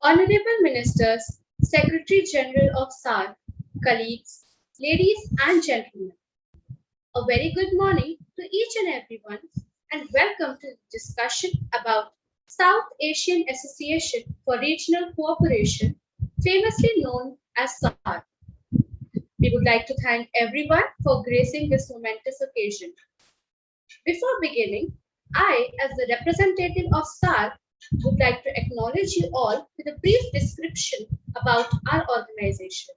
Honorable Ministers, Secretary General of SAAR, colleagues, ladies and gentlemen, a very good morning to each and everyone, and welcome to the discussion about South Asian Association for Regional Cooperation, famously known as SAAR. We would like to thank everyone for gracing this momentous occasion. Before beginning, I, as the representative of SAAR, would like to acknowledge you all with a brief description about our organization.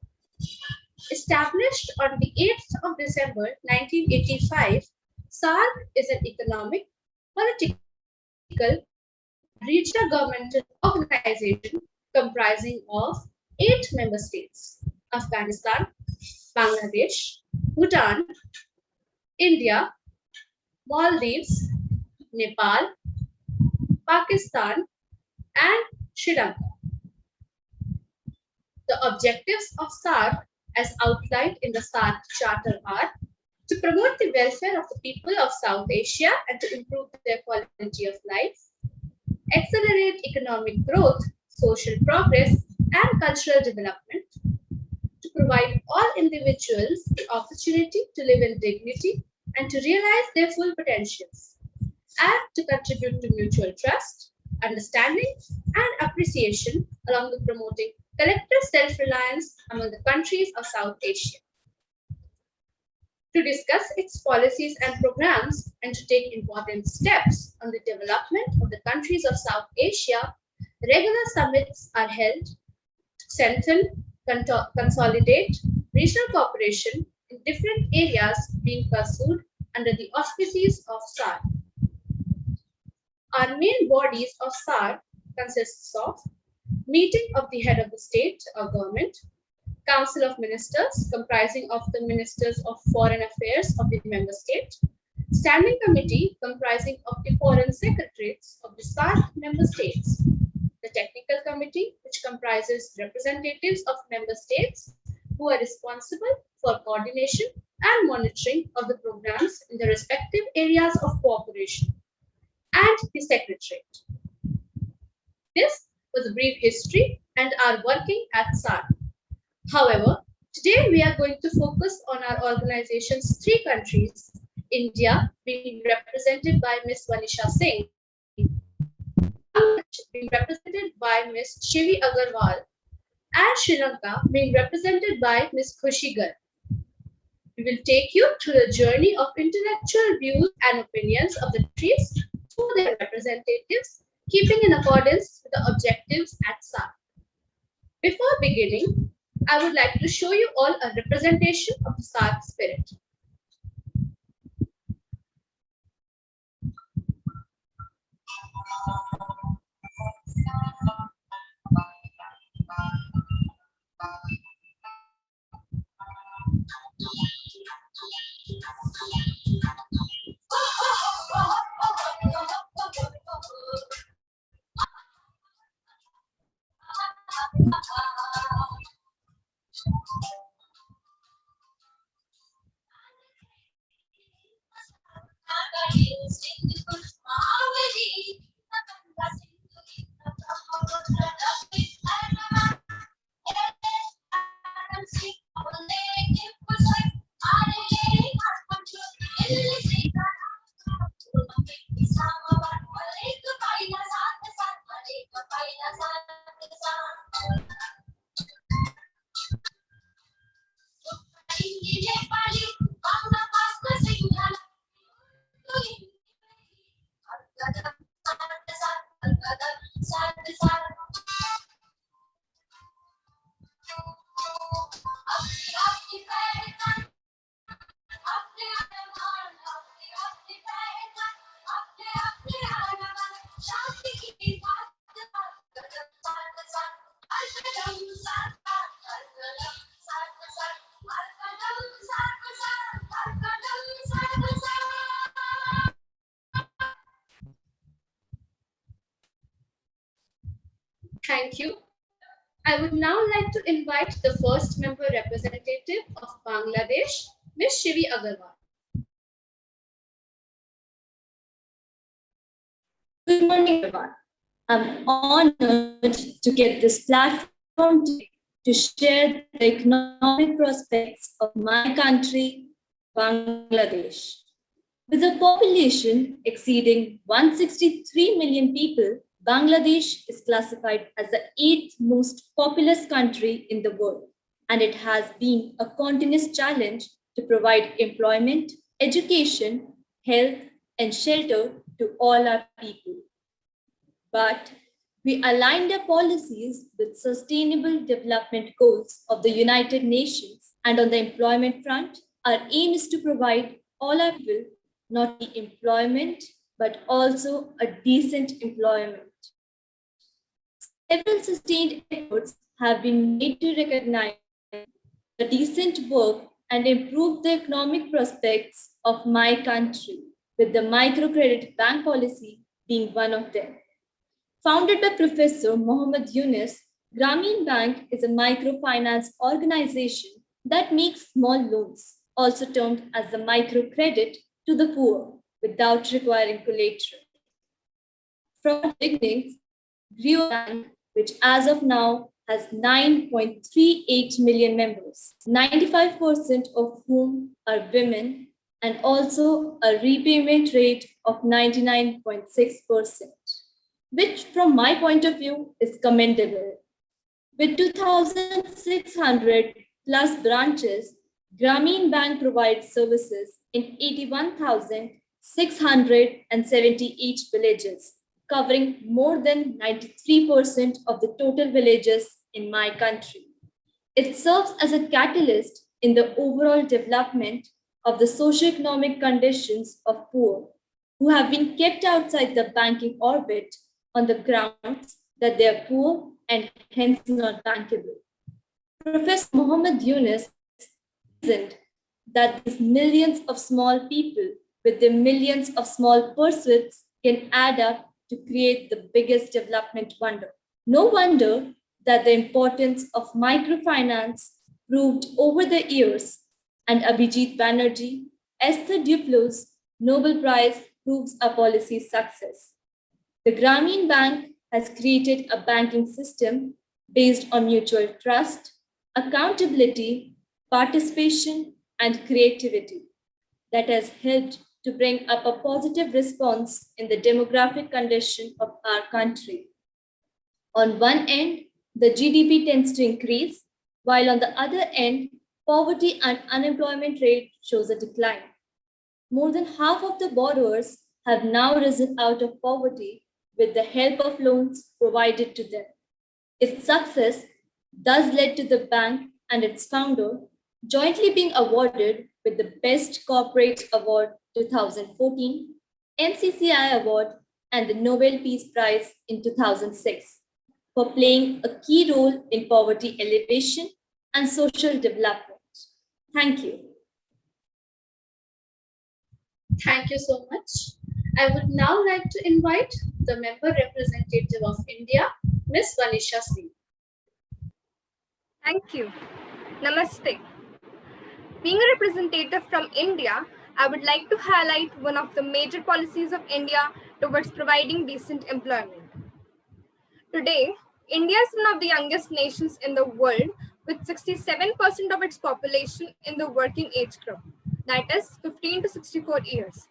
Established on the 8th of December 1985, SAAR is an economic, political, regional governmental organization comprising of 8 member states: Afghanistan, Bangladesh, Bhutan, India, Maldives, Nepal, Pakistan, and Sri Lanka. The objectives of SAARC, as outlined in the SAARC Charter, are to promote the welfare of the people of South Asia and to improve their quality of life, accelerate economic growth, social progress, and cultural development, to provide all individuals the opportunity to live in dignity and to realize their full potentials, and to contribute to mutual trust, understanding, and appreciation along with promoting collective self-reliance among the countries of South Asia. To discuss its policies and programs and to take important steps on the development of the countries of South Asia, regular summits are held to strengthen, consolidate regional cooperation in different areas being pursued under the auspices of SAARC. Our main bodies of SAARC consists of meeting of the head of the state or government, Council of Ministers comprising of the Ministers of Foreign Affairs of the member state, Standing Committee comprising of the Foreign Secretaries of the SAARC member states, the Technical Committee which comprises representatives of member states who are responsible for coordination and monitoring of the programs in the respective areas of cooperation, and the Secretariat. This was a brief history and our working at SAARC. However, today we are going to focus on our organization's 3 countries, India being represented by Ms. Vanisha Singh, Bangladesh being represented by Ms. Shivi Agarwal, and Sri Lanka being represented by Ms. Khushi Garg. We will take you through the journey of intellectual views and opinions of the countries through their representatives, keeping in accordance with the objectives at SAARC. Before beginning, I would like to show you all a representation of the SAARC spirit. Thank you. I would now like to invite the first member representative of Bangladesh, Ms. Shivi Agarwal. Good morning, everyone. I'm honored to get this platform today to share the economic prospects of my country, Bangladesh. With a population exceeding 163 million people, Bangladesh is classified as the eighth most populous country in the world, and it has been a continuous challenge to provide employment, education, health, and shelter to all our people. But we aligned our policies with Sustainable Development Goals of the United Nations, and on the employment front, our aim is to provide all our people not only employment but also a decent employment. Several sustained efforts have been made to recognize the decent work and improve the economic prospects of my country, with the microcredit bank policy being one of them. Founded by Professor Mohammed Yunus, Grameen Bank is a microfinance organization that makes small loans, also termed as the microcredit, to the poor without requiring collateral. From its beginnings, grew a bank which as of now has 9.38 million members, 95% of whom are women, and also a repayment rate of 99.6%, which from my point of view is commendable. With 2,600 plus branches, Grameen Bank provides services in 81,678 villages, covering more than 93% of the total villages in my country. It serves as a catalyst in the overall development of the socio-economic conditions of poor who have been kept outside the banking orbit on the grounds that they are poor and hence not bankable. Professor Mohammed Yunus reasoned that these millions of small people with their millions of small pursuits can add up to create the biggest development wonder. No wonder that the importance of microfinance proved over the years, and Abhijit Banerjee, Esther Duplo's Nobel Prize proves our policy's success. The Grameen Bank has created a banking system based on mutual trust, accountability, participation, and creativity that has helped to bring up a positive response in the demographic condition of our country. On one end, the GDP tends to increase, while on the other end, poverty and unemployment rate shows a decline. More than half of the borrowers have now risen out of poverty with the help of loans provided to them. Its success thus led to the bank and its founder jointly being awarded with the Best Corporate Award 2014, NCCI Award, and the Nobel Peace Prize in 2006 for playing a key role in poverty alleviation and social development. Thank you. Thank you so much. I would now like to invite the member representative of India, Ms. Vanisha Singh. Thank you. Namaste. Being a representative from India, I would like to highlight one of the major policies of India towards providing decent employment. Today, India is one of the youngest nations in the world with 67% of its population in the working age group, that is 15 to 64 years.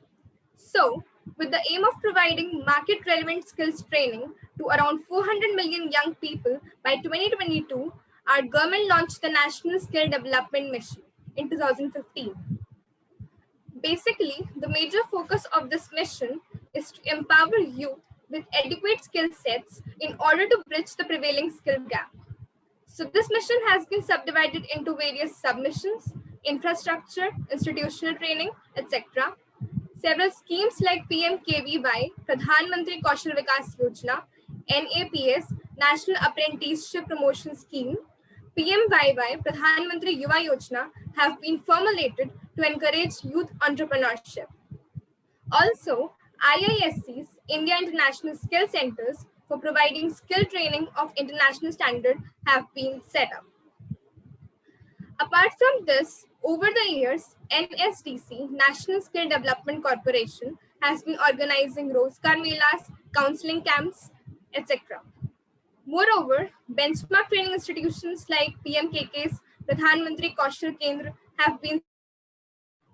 So, with the aim of providing market relevant skills training to around 400 million young people by 2022, our government launched the National Skill Development Mission in 2015. Basically, the major focus of this mission is to empower youth with adequate skill sets in order to bridge the prevailing skill gap. So this mission has been subdivided into various submissions, infrastructure, institutional training, etc. Several schemes like PMKVY, Pradhan Mantri Kaushal Vikas Yojana, NAPS, National Apprenticeship Promotion Scheme, PMYY, Pradhan Mantri Yuva Yojana have been formulated to encourage youth entrepreneurship. Also, IISCs, India International Skill Centers, for providing skill training of international standard have been set up. Apart from this, over the years, NSDC, National Skill Development Corporation, has been organizing Rozgar Melas, counseling camps, etc. Moreover, benchmark training institutions like PMKK's Pradhan Mantri Kaushal Kendra have been established.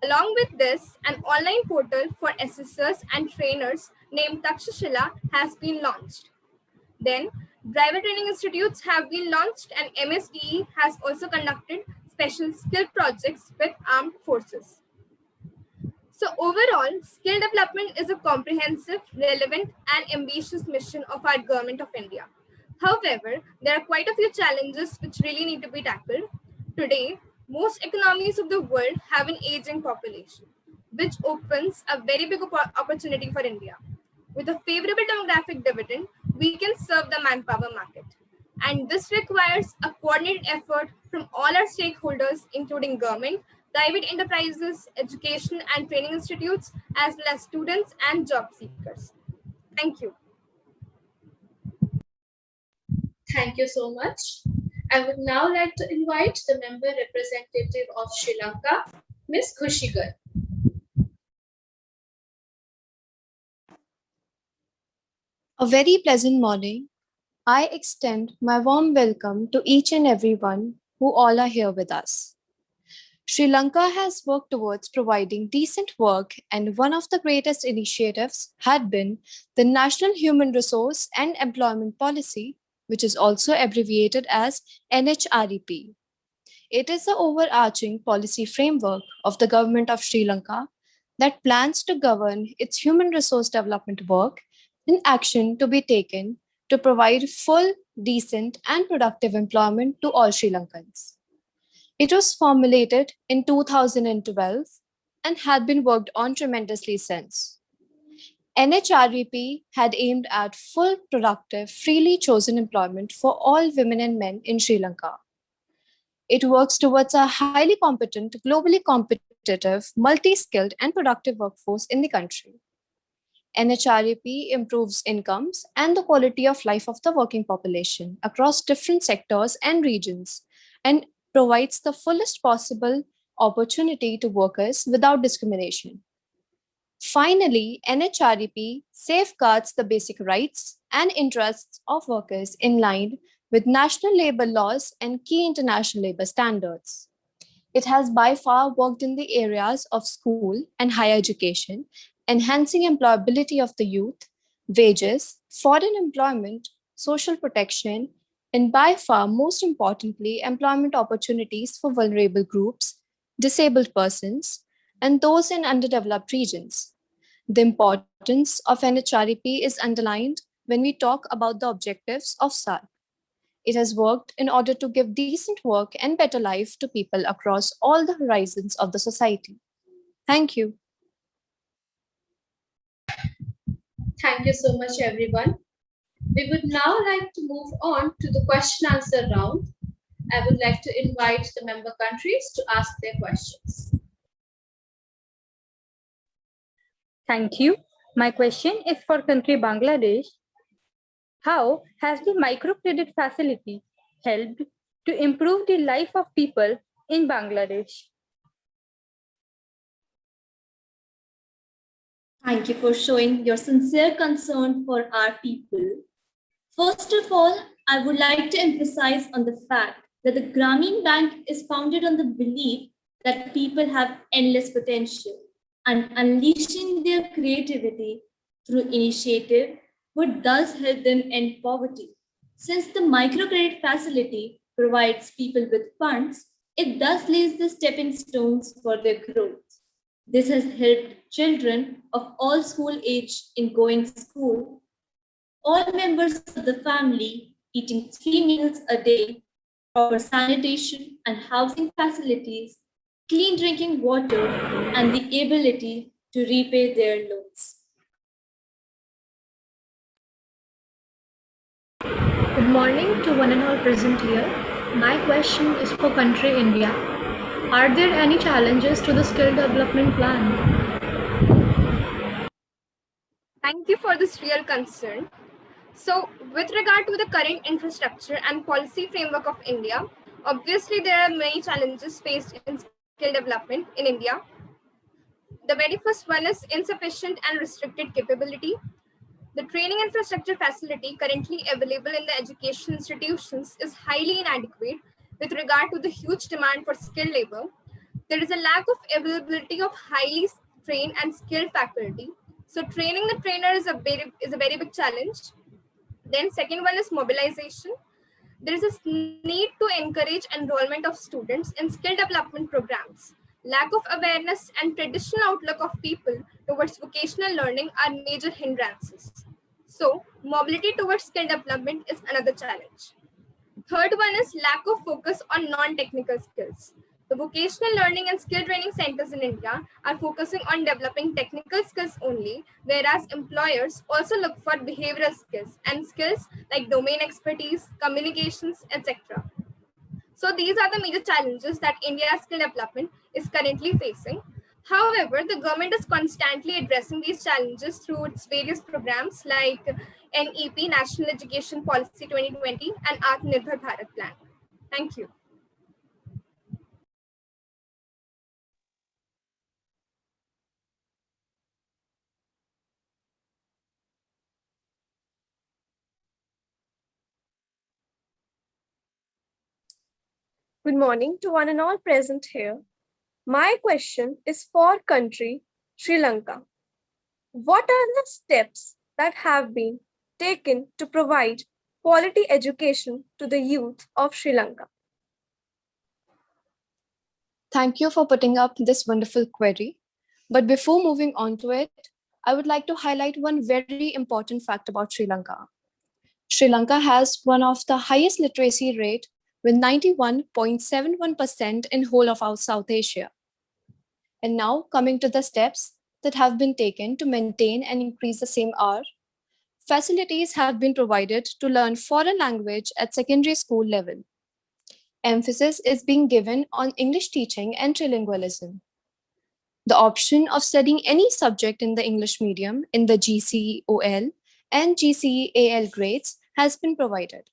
Along with this, an online portal for assessors and trainers named Takshashila has been launched. Then, driver training institutes have been launched, and MSDE has also conducted special skill projects with armed forces. So, overall, skill development is a comprehensive, relevant, and ambitious mission of our Government of India. However, there are quite a few challenges which really need to be tackled. Today, most economies of the world have an aging population, which opens a very big opportunity for India. With a favorable demographic dividend, we can serve the manpower market. And this requires a coordinated effort from all our stakeholders, including government, private enterprises, education and training institutes, as well as students and job seekers. Thank you. Thank you so much. I would now like to invite the member representative of Sri Lanka, Ms. Khushigar. A very pleasant morning. I extend my warm welcome to each and everyone who all are here with us. Sri Lanka has worked towards providing decent work, and one of the greatest initiatives had been the National Human Resource and Employment Policy, which is also abbreviated as NHREP. It is the overarching policy framework of the government of Sri Lanka that plans to govern its human resource development work and action to be taken to provide full, decent, and productive employment to all Sri Lankans. It was formulated in 2012 and had been worked on tremendously since. NHREP had aimed at full, productive, freely chosen employment for all women and men in Sri Lanka. It works towards a highly competent, globally competitive, multi-skilled, and productive workforce in the country. NHREP improves incomes and the quality of life of the working population across different sectors and regions, and provides the fullest possible opportunity to workers without discrimination. Finally, NHREP safeguards the basic rights and interests of workers in line with national labor laws and key international labor standards. It has by far worked in the areas of school and higher education, enhancing employability of the youth, wages, foreign employment, social protection, and by far most importantly, employment opportunities for vulnerable groups, disabled persons, and those in underdeveloped regions. The importance of NHREP is underlined when we talk about the objectives of SAARC. It has worked in order to give decent work and better life to people across all the horizons of the society. Thank you. Thank you so much, everyone. We would now like to move on to the question answer round. I would like to invite the member countries to ask their questions. Thank you. My question is for country Bangladesh. How has the microcredit facility helped to improve the life of people in Bangladesh? Thank you for showing your sincere concern for our people. First of all, I would like to emphasize on the fact that the Grameen Bank is founded on the belief that people have endless potential, and unleashing their creativity through initiative would thus help them end poverty. Since the microcredit facility provides people with funds, it thus lays the stepping stones for their growth. This has helped children of all school age in going to school, all members of the family eating 3 meals a day, proper sanitation and housing facilities, clean drinking water, and the ability to repay their loans. Good morning to one and all present here. My question is for country India. Are there any challenges to the skill development plan? Thank you for this real concern. So, with regard to the current infrastructure and policy framework of India, obviously there are many challenges faced in skill development in India. The very first one is insufficient and restricted capability. The training infrastructure facility currently available in the education institutions is highly inadequate with regard to the huge demand for skilled labor. There is a lack of availability of highly trained and skilled faculty. So training the trainer is a very big challenge. Then second one is mobilization. There is a need to encourage enrollment of students in skill development programs. Lack of awareness and traditional outlook of people towards vocational learning are major hindrances. So, mobility towards skill development is another challenge. Third one is lack of focus on non-technical skills. The vocational learning and skill training centers in India are focusing on developing technical skills only, whereas employers also look for behavioral skills and skills like domain expertise, communications, etc. So these are the major challenges that India's skill development is currently facing. However, the government is constantly addressing these challenges through its various programs like NEP, National Education Policy 2020, and Atmanirbhar Bharat Plan. Thank you. Good morning to one and all present here. My question is for country Sri Lanka. What are the steps that have been taken to provide quality education to the youth of Sri Lanka? Thank you for putting up this wonderful query. But before moving on to it, I would like to highlight one very important fact about Sri Lanka. Sri Lanka has one of the highest literacy rate with 91.71% in whole of our South Asia. And now coming to the steps that have been taken to maintain and increase the same R. Facilities have been provided to learn foreign language at secondary school level. Emphasis is being given on English teaching and trilingualism. The option of studying any subject in the English medium in the GCEOL and GCEAL grades has been provided.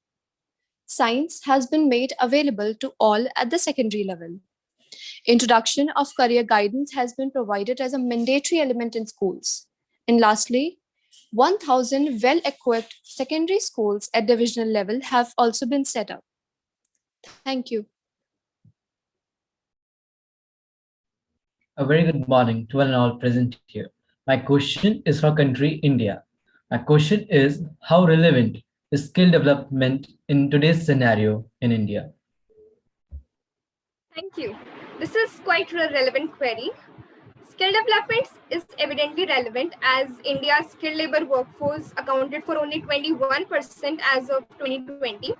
Science has been made available to all at the secondary level. Introduction of career guidance has been provided as a mandatory element in schools. And lastly, 1,000 well-equipped secondary schools at divisional level have also been set up. Thank you. A very good morning to one and all present here. My question is for country India. My question is, how relevant is skill development in today's scenario in India? Thank you. This is quite a relevant query. Skill development is evidently relevant as India's skilled labor workforce accounted for only 21% as of 2020.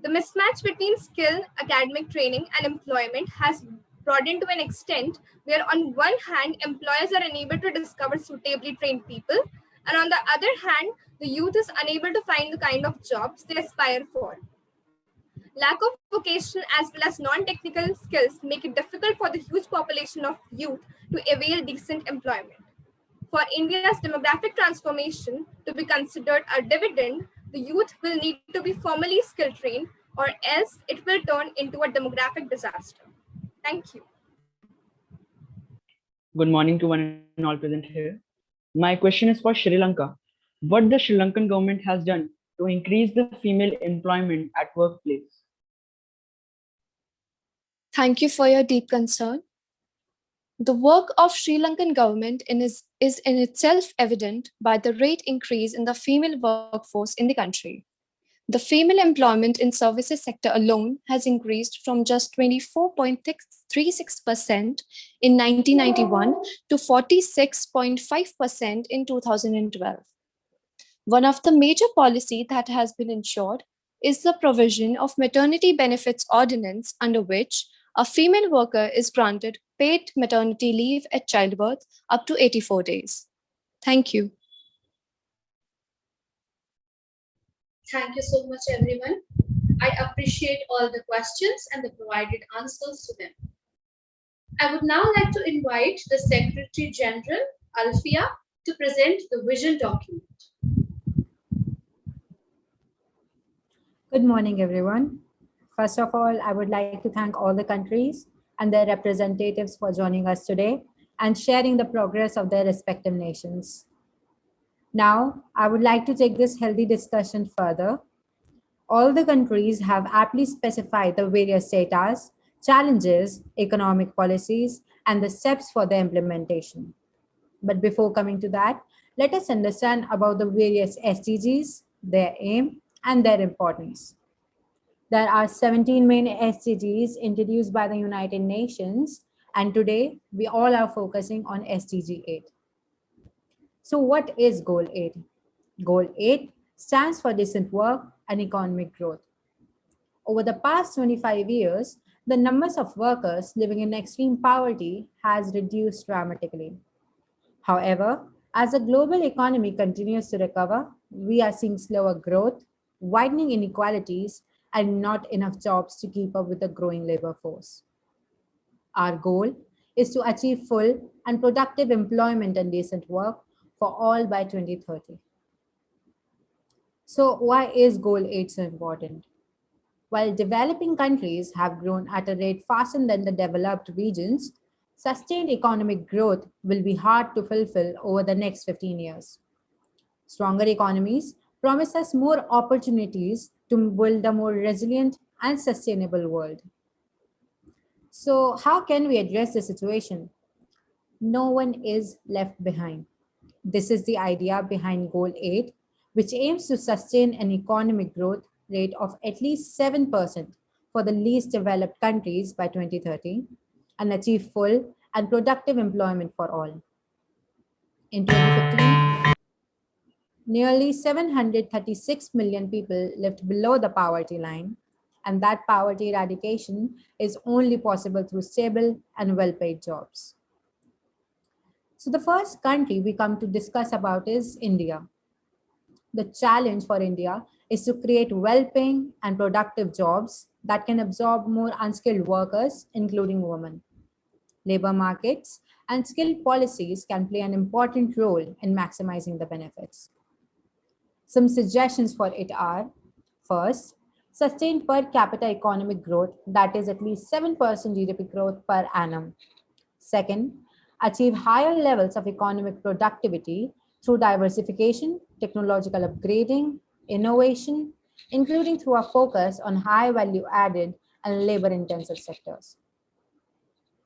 The mismatch between skill, academic training, and employment has broadened to an extent where, on one hand, employers are unable to discover suitably trained people, and on the other hand, the youth is unable to find the kind of jobs they aspire for. Lack of vocational as well as non-technical skills make it difficult for the huge population of youth to avail decent employment. For India's demographic transformation to be considered a dividend, the youth will need to be formally skill trained, or else it will turn into a demographic disaster. Thank you. Good morning to one and all present here. My question is for Sri Lanka. What the Sri Lankan government has done to increase the female employment at workplace? Thank you for your deep concern. The work of Sri Lankan government is in itself evident by the rate increase in the female workforce in the country. The female employment in services sector alone has increased from just 24.36% in 1991 to 46.5% in 2012. One of the major policies that has been ensured is the provision of maternity benefits ordinance, under which a female worker is granted paid maternity leave at childbirth up to 84 days. Thank you. Thank you so much, everyone. I appreciate all the questions and the provided answers to them. I would now like to invite the Secretary General, Alfia, to present the vision document. Good morning, everyone. First of all, I would like to thank all the countries and their representatives for joining us today and sharing the progress of their respective nations. Now, I would like to take this healthy discussion further. All the countries have aptly specified the various status, challenges, economic policies, and the steps for their implementation. But before coming to that, let us understand about the various SDGs, their aim, and their importance. There are 17 main SDGs introduced by the United Nations, and today we all are focusing on SDG 8. So, what is Goal 8? Goal 8 stands for decent work and economic growth. Over the past 25 years, the numbers of workers living in extreme poverty has reduced dramatically. However, as the global economy continues to recover, we are seeing slower growth, widening inequalities, and not enough jobs to keep up with the growing labor force. Our goal is to achieve full and productive employment and decent work for all by 2030. So, why is Goal 8 so important? While developing countries have grown at a rate faster than the developed regions, sustained economic growth will be hard to fulfill over the next 15 years. Stronger economies promise us more opportunities to build a more resilient and sustainable world. So, how can we address the situation? No one is left behind. This is the idea behind Goal 8, which aims to sustain an economic growth rate of at least 7% for the least developed countries by 2030 and achieve full and productive employment for all. In 2015, nearly 736 million people lived below the poverty line, and that poverty eradication is only possible through stable and well paid jobs. So, the first country we come to discuss about is India. The challenge for India is to create well paying and productive jobs that can absorb more unskilled workers, including women. Labor markets and skill policies can play an important role in maximizing the benefits. Some suggestions for it are: first, sustained per capita economic growth, that is at least 7% GDP growth per annum. Second, achieve higher levels of economic productivity through diversification, technological upgrading, innovation, including through a focus on high value added and labor intensive sectors.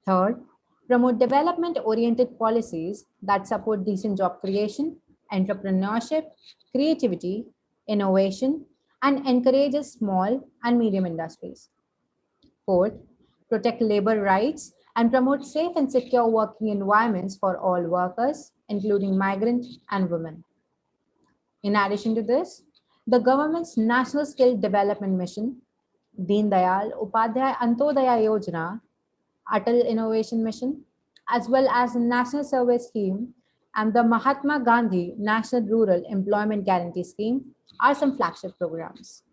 Third, promote development oriented policies that support decent job creation, entrepreneurship, creativity, innovation, and encourages small and medium industries. Fourth, protect labor rights and promote safe and secure working environments for all workers, including migrant and women. In addition to this, the government's National Skill Development Mission, Deen Dayal Upadhyay Antodaya Yojana, Atal Innovation Mission, as well as the National Survey Scheme and the Mahatma Gandhi National Rural Employment Guarantee Scheme are some flagship programs.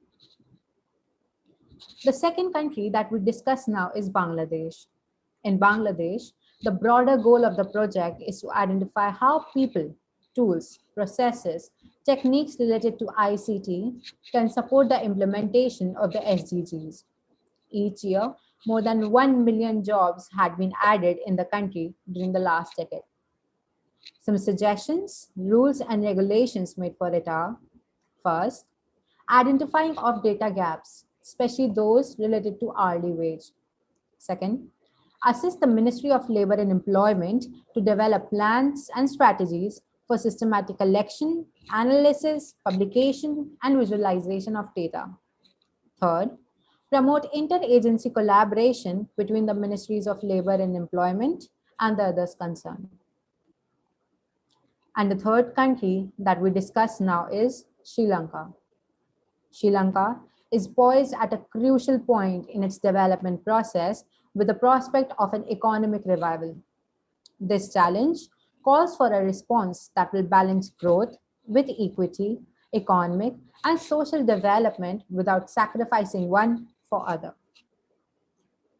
The second country that we discuss now is Bangladesh. In Bangladesh, the broader goal of the project is to identify how people, tools, processes, techniques related to ICT can support the implementation of the SDGs. Each year, more than 1 million jobs had been added in the country during the last decade. Some suggestions, rules, and regulations made for it are: first, identifying of data gaps, especially those related to hourly wage. Second, assist the Ministry of Labor and Employment to develop plans and strategies for systematic collection, analysis, publication, and visualization of data. Third, promote interagency collaboration between the Ministries of Labor and Employment and the others concerned. And the third country that we discuss now is Sri Lanka. Sri Lanka is poised at a crucial point in its development process with the prospect of an economic revival. This challenge calls for a response that will balance growth with equity, economic, and social development without sacrificing one for other.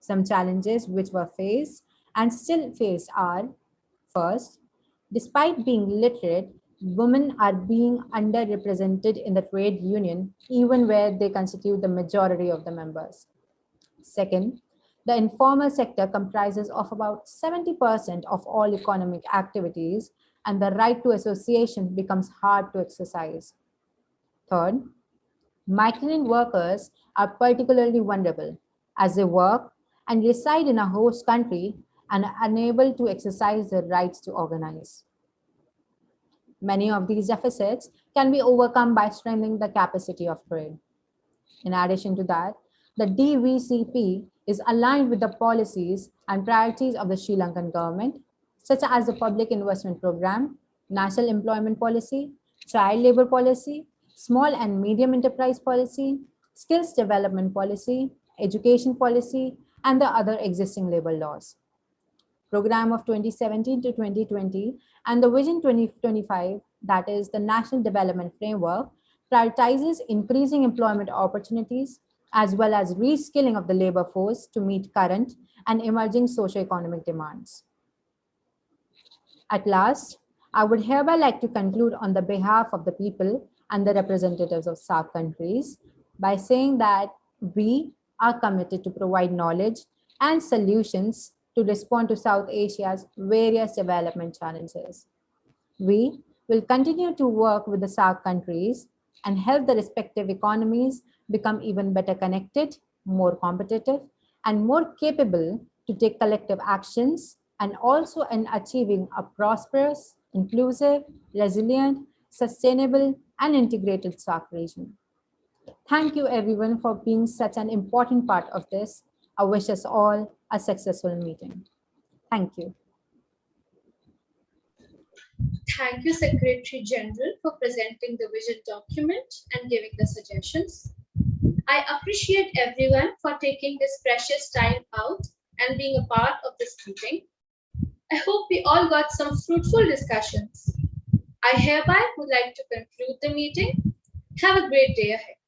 Some challenges which were faced and still faced are: first, despite being literate, women are being underrepresented in the trade union even where they constitute the majority of the members. Second, the informal sector comprises of about 70% of all economic activities and the right to association becomes hard to exercise. Third, migrant workers are particularly vulnerable as they work and reside in a host country and are unable to exercise their rights to organize. Many of these deficits can be overcome by strengthening the capacity of trade. In addition to that, the DVCP is aligned with the policies and priorities of the Sri Lankan government, such as the Public Investment Program, National Employment Policy, Child Labor Policy, Small and Medium Enterprise Policy, Skills Development Policy, Education Policy, and the other existing labor laws. Program of 2017 to 2020 and the Vision 2025, that is the National Development Framework, prioritizes increasing employment opportunities as well as reskilling of the labor force to meet current and emerging socioeconomic demands. At last, I would hereby like to conclude on the behalf of the people and the representatives of SAARC countries by saying that we are committed to provide knowledge and solutions to respond to South Asia's various development challenges. We will continue to work with the SAARC countries and help the respective economies become even better connected, more competitive, and more capable to take collective actions, and also in achieving a prosperous, inclusive, resilient, sustainable, and integrated SAARC region. Thank you everyone for being such an important part of this. I wish us all a successful meeting. Thank you. Thank you, Secretary General, for presenting the vision document and giving the suggestions. I appreciate everyone for taking this precious time out and being a part of this meeting. I hope we all got some fruitful discussions. I hereby would like to conclude the meeting. Have a great day ahead.